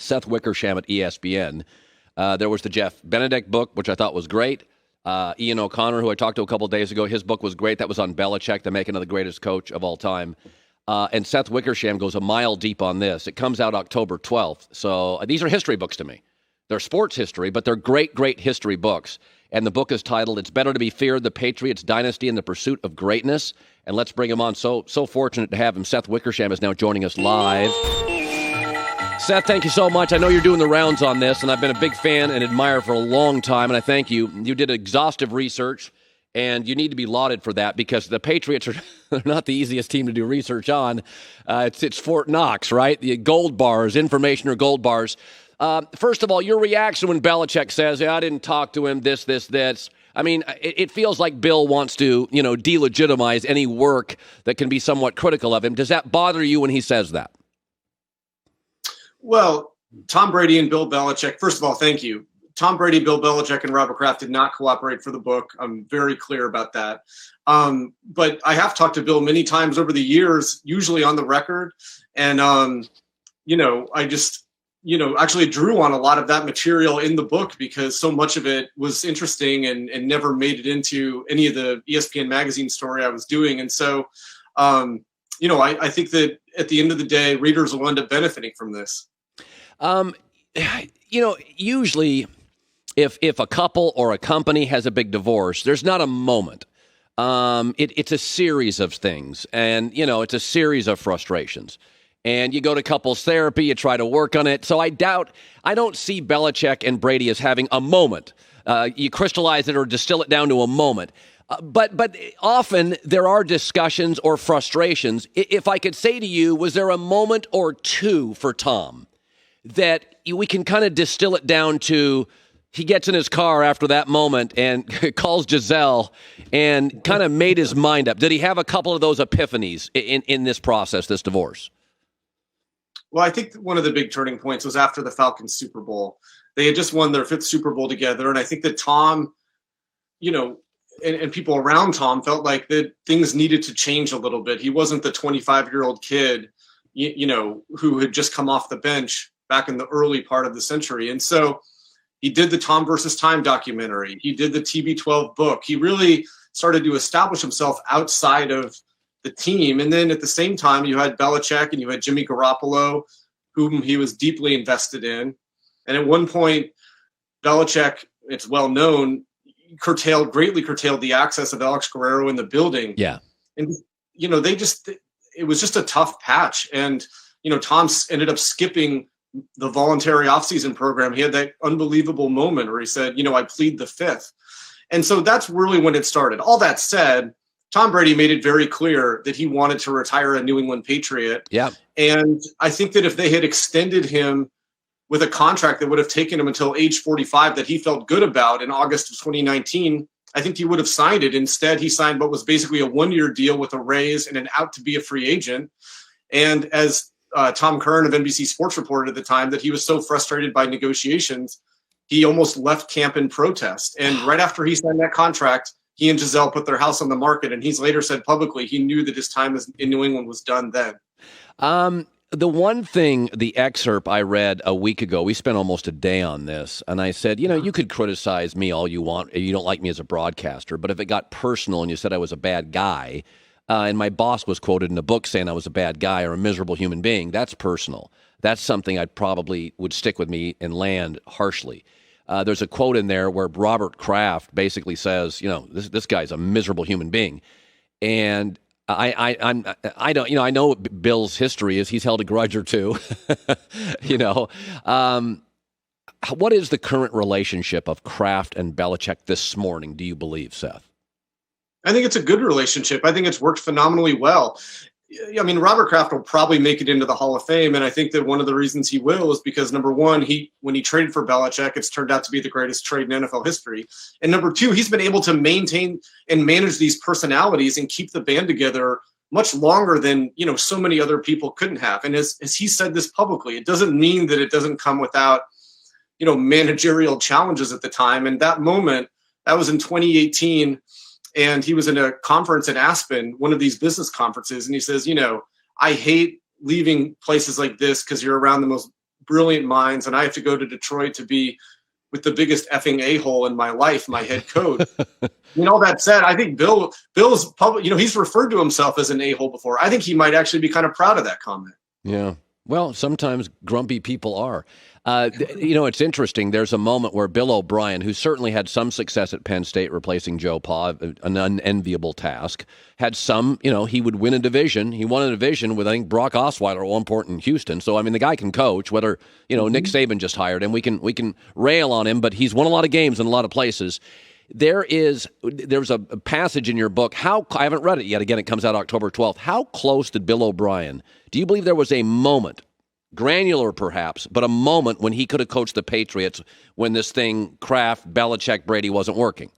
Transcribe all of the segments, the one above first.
Seth Wickersham at ESPN. There was the Jeff Benedict book, which I thought was great. Ian O'Connor, who I talked to a couple of days ago, his book was great. That was on Belichick, the making of the greatest coach of all time. And Seth Wickersham goes a mile deep on this. It comes out October 12th. So these are history books to me. They're sports history, but they're great, great history books. And the book is titled, It's Better to Be Feared, The Patriots Dynasty and the Pursuit of Greatness. And let's bring him on. So fortunate to have him. Seth Wickersham is now joining us live. Seth, thank you so much. I know you're doing the rounds on this, and I've been a big fan and admirer for a long time, and I thank you. You did exhaustive research, and you need to be lauded for that because the Patriots are they're not the easiest team to do research on. It's Fort Knox, right? The gold bars, information or gold bars. First of all, your reaction when Belichick says, hey, I didn't talk to him, this. I mean, it feels like Bill wants to, delegitimize any work that can be somewhat critical of him. Does that bother you when he says that? Well, Tom Brady and Bill Belichick, first of all, thank you. Tom Brady, Bill Belichick, and Robert Kraft did not cooperate for the book. I'm very clear about that. But I have talked to Bill many times over the years, usually on the record. And, I just, actually drew on a lot of that material in the book because so much of it was interesting and never made it into any of the ESPN magazine story I was doing. And so, I think that at the end of the day, readers will end up benefiting from this. Usually if a couple or a company has a big divorce, there's not a moment. It's a series of things and, it's a series of frustrations and you go to couples therapy, you try to work on it. So I don't see Belichick and Brady as having a moment. You crystallize it or distill it down to a moment. But often there are discussions or frustrations. If I could say to you, was there a moment or two for Tom that we can kind of distill it down to he gets in his car after that moment and calls Giselle and kind of made his mind up? Did he have a couple of those epiphanies in this process, this divorce? Well, I think one of the big turning points was after the Falcons Super Bowl. They had just won their 5th Super Bowl together. And I think that Tom, and people around Tom felt like that things needed to change a little bit. He wasn't the 25-year-old kid, who had just come off the bench back in the early part of the century. And so he did the Tom versus Time documentary. He did the TB12 book. He really started to establish himself outside of the team. And then at the same time, you had Belichick and you had Jimmy Garoppolo, whom he was deeply invested in. And at one point, Belichick, it's well known, greatly curtailed the access of Alex Guerrero in the building. Yeah. And, it was just a tough patch. And, Tom ended up skipping the voluntary offseason program. He had that unbelievable moment where he said, I plead the fifth. And so that's really when it started. All that said, Tom Brady made it very clear that he wanted to retire a New England Patriot. Yeah. And I think that if they had extended him with a contract that would have taken him until age 45 that he felt good about in August of 2019, I think he would have signed it. Instead, he signed what was basically a 1-year deal with a raise and an out to be a free agent. And as Tom Curran of NBC Sports reported at the time, that he was so frustrated by negotiations, he almost left camp in protest. And right after he signed that contract, he and Giselle put their house on the market. And he's later said publicly he knew that his time in New England was done then. The one thing, the excerpt I read a week ago, we spent almost a day on this, and I said, you could criticize me all you want. You don't like me as a broadcaster, but if it got personal and you said I was a bad guy, and my boss was quoted in a book saying I was a bad guy or a miserable human being, that's personal. That's something I probably would stick with me and land harshly. There's a quote in there where Robert Kraft basically says, this guy's a miserable human being. And I don't, I know what Bill's history is. He's held a grudge or two, what is the current relationship of Kraft and Belichick this morning, do you believe, Seth? I think it's a good relationship. I think it's worked phenomenally well. I mean, Robert Kraft will probably make it into the Hall of Fame. And I think that one of the reasons he will is because, number one, when he traded for Belichick, it's turned out to be the greatest trade in NFL history. And number two, he's been able to maintain and manage these personalities and keep the band together much longer than, so many other people couldn't have. And as he said this publicly, it doesn't mean that it doesn't come without, managerial challenges at the time. And that moment, that was in 2018. And he was in a conference in Aspen, one of these business conferences. And he says, I hate leaving places like this because you're around the most brilliant minds, and I have to go to Detroit to be with the biggest effing a-hole in my life, my head coach. All that said, I think Bill's public, he's referred to himself as an a-hole before. I think he might actually be kind of proud of that comment. Yeah. Well, sometimes grumpy people are. It's interesting. There's a moment where Bill O'Brien, who certainly had some success at Penn State replacing Joe Pa, an unenviable task, had some, he would win a division. He won a division with, I think, Brock Osweiler at one point in Houston. So, the guy can coach, whether, Nick Saban just hired him. We can rail on him, but he's won a lot of games in a lot of places. There's a passage in your book. I haven't read it yet. Again, it comes out October 12th. How close did Bill O'Brien, do you believe there was a moment, granular perhaps, but a moment when he could have coached the Patriots when this thing, Kraft, Belichick, Brady, wasn't working?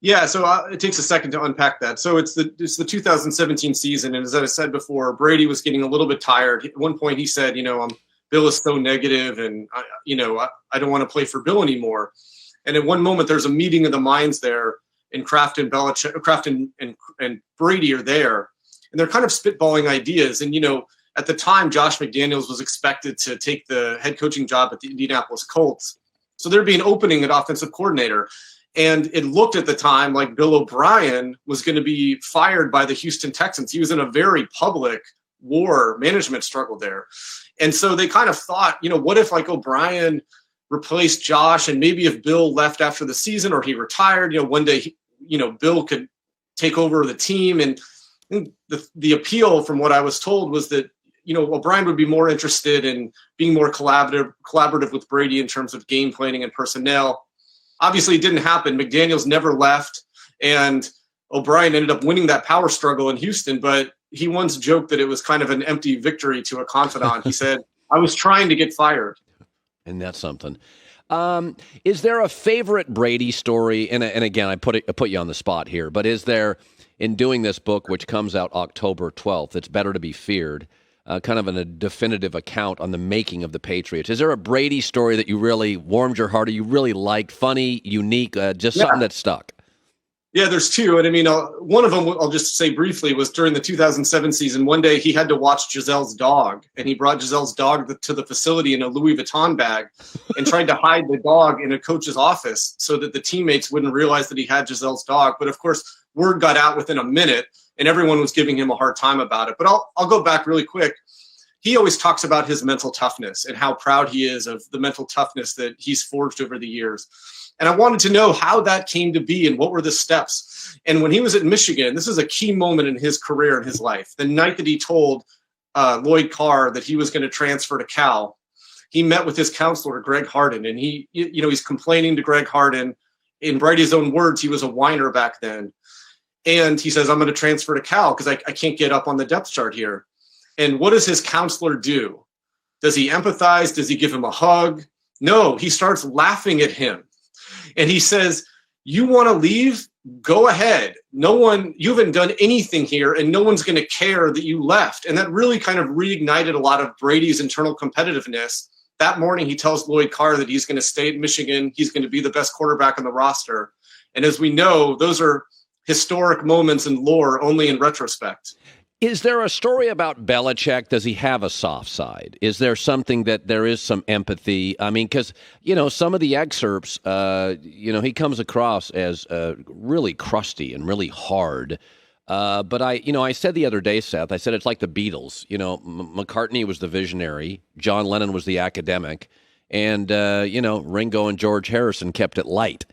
Yeah, so it takes a second to unpack that. So it's the 2017 season, and as I said before, Brady was getting a little bit tired. At one point he said, Bill is so negative, and I don't want to play for Bill anymore. And at one moment, there's a meeting of the minds there, and Kraft and Belichick, Kraft and Brady are there, and they're kind of spitballing ideas. And at the time, Josh McDaniels was expected to take the head coaching job at the Indianapolis Colts, so there'd be an opening at offensive coordinator. And it looked at the time like Bill O'Brien was going to be fired by the Houston Texans. He was in a very public war management struggle there, and so they kind of thought, what if like O'Brien replaced Josh, and maybe if Bill left after the season or he retired, one day, Bill could take over the team. And the appeal from what I was told was that, O'Brien would be more interested in being more collaborative with Brady in terms of game planning and personnel. Obviously it didn't happen. McDaniels never left, and O'Brien ended up winning that power struggle in Houston, but he once joked that it was kind of an empty victory to a confidant. He said, I was trying to get fired. And that's something. Is there a favorite Brady story? And again, I put you on the spot here, but is there, in doing this book, which comes out October 12th, It's Better to Be Feared, kind of a definitive account on the making of the Patriots? Is there a Brady story that you really warmed your heart, or you really liked, funny, unique, something that stuck? Yeah, there's two. And one of them, I'll just say briefly, was during the 2007 season. One day he had to watch Giselle's dog, and he brought Giselle's dog to the facility in a Louis Vuitton bag and tried to hide the dog in a coach's office so that the teammates wouldn't realize that he had Giselle's dog. But of course, word got out within a minute, and everyone was giving him a hard time about it. But I'll go back really quick. He always talks about his mental toughness and how proud he is of the mental toughness that he's forged over the years. And I wanted to know how that came to be and what were the steps. And when he was at Michigan, this is a key moment in his career and his life. The night that he told Lloyd Carr that he was going to transfer to Cal, he met with his counselor, Greg Harden, and he's complaining to Greg Harden. In Brady's own words, he was a whiner back then. And he says, I'm going to transfer to Cal because I can't get up on the depth chart here. And what does his counselor do? Does he empathize? Does he give him a hug? No, he starts laughing at him. And he says, you want to leave? Go ahead. You haven't done anything here, and no one's going to care that you left. And that really kind of reignited a lot of Brady's internal competitiveness. That morning, he tells Lloyd Carr that he's going to stay at Michigan. He's going to be the best quarterback on the roster. And as we know, those are historic moments in lore only in retrospect. Is there a story about Belichick? Does he have a soft side? Is there something that there is some empathy? Because, some of the excerpts, he comes across as really crusty and really hard. But I said the other day, Seth, I said it's like the Beatles. McCartney was the visionary. John Lennon was the academic. And, Ringo and George Harrison kept it light.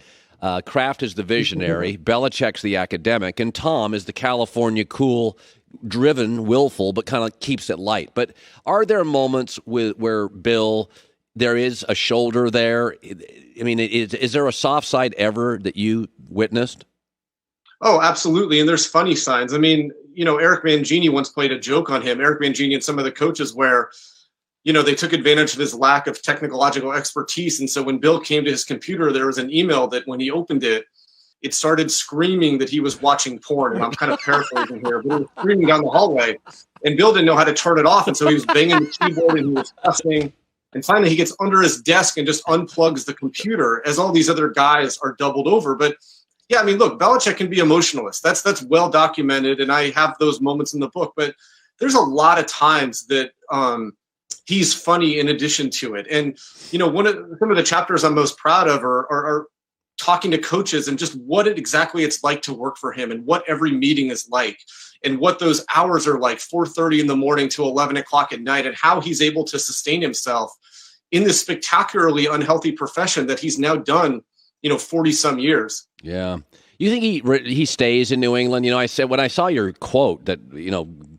Kraft is the visionary. Belichick's the academic. And Tom is the California cool, driven, willful, but kind of keeps it light. But are there moments where Bill, there is a shoulder there? Is there a soft side ever that you witnessed? Oh, absolutely. And there's funny signs. Eric Mangini once played a joke on him, Eric Mangini and some of the coaches, where, they took advantage of his lack of technological expertise. And so when Bill came to his computer, there was an email that when he opened it, it started screaming that he was watching porn. And I'm kind of paraphrasing here, but it was screaming down the hallway. And Bill didn't know how to turn it off. And so he was banging the keyboard and he was cussing. And finally, he gets under his desk and just unplugs the computer as all these other guys are doubled over. But yeah, look, Belichick can be emotionalist. That's well documented. And I have those moments in the book. But there's a lot of times that he's funny in addition to it. And, some of the chapters I'm most proud of are talking to coaches and just what exactly it's like to work for him and what every meeting is like and what those hours are like, 4:30 in the morning to 11 o'clock at night, and how he's able to sustain himself in this spectacularly unhealthy profession that he's now done, 40 some years. Yeah. You think he stays in New England? I said, when I saw your quote that,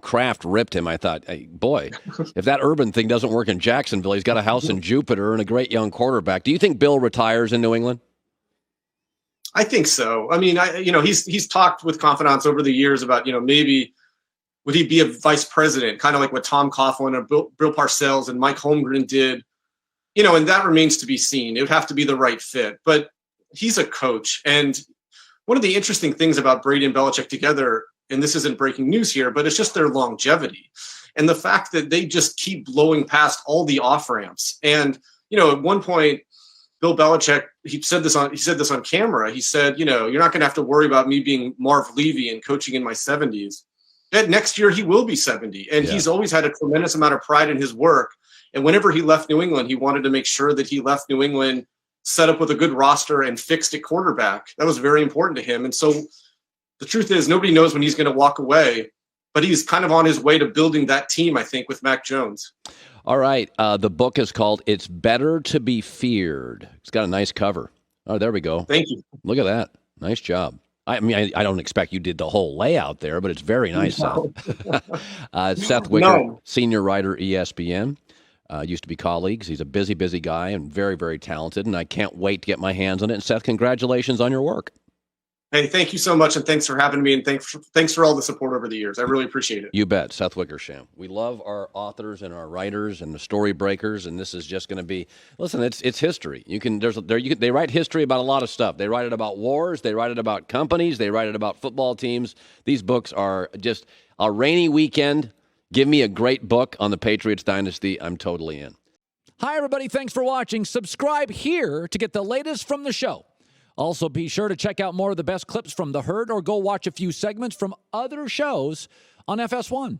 Kraft ripped him, I thought, hey, boy, if that urban thing doesn't work in Jacksonville, he's got a house in Jupiter and a great young quarterback. Do you think Bill retires in New England? I think so. I mean, he's talked with confidants over the years about, maybe would he be a vice president, kind of like what Tom Coughlin and Bill Parcells and Mike Holmgren did, and that remains to be seen. It would have to be the right fit, but he's a coach. And one of the interesting things about Brady and Belichick together, and this isn't breaking news here, but it's just their longevity and the fact that they just keep blowing past all the off ramps. And, at one point, Bill Belichick, he said this on camera. He said, you're not going to have to worry about me being Marv Levy and coaching in my 70s. That next year he will be 70. And he's always had a tremendous amount of pride in his work. And whenever he left New England, he wanted to make sure that he left New England set up with a good roster and fixed at quarterback. That was very important to him. And so the truth is, nobody knows when he's going to walk away, but he's kind of on his way to building that team, I think, with Mac Jones. All right. The book is called It's Better to Be Feared. It's got a nice cover. Oh, there we go. Thank you. Look at that. Nice job. I mean, I don't expect you did the whole layout there, but it's very nice. No. Seth Wickersham, senior writer, ESPN. Used to be colleagues. He's a busy, busy guy and very, very talented, and I can't wait to get my hands on it. And Seth, congratulations on your work. Hey, thank you so much, and thanks for having me, and thanks for all the support over the years. I really appreciate it. You bet. Seth Wickersham. We love our authors and our writers and the story breakers, and this is just going to be, listen, it's history. They write history about a lot of stuff. They write it about wars. They write it about companies. They write it about football teams. These books are just a rainy weekend. Give me a great book on the Patriots dynasty. I'm totally in. Hi, everybody. Thanks for watching. Subscribe here to get the latest from the show. Also, be sure to check out more of the best clips from The Herd or go watch a few segments from other shows on FS1.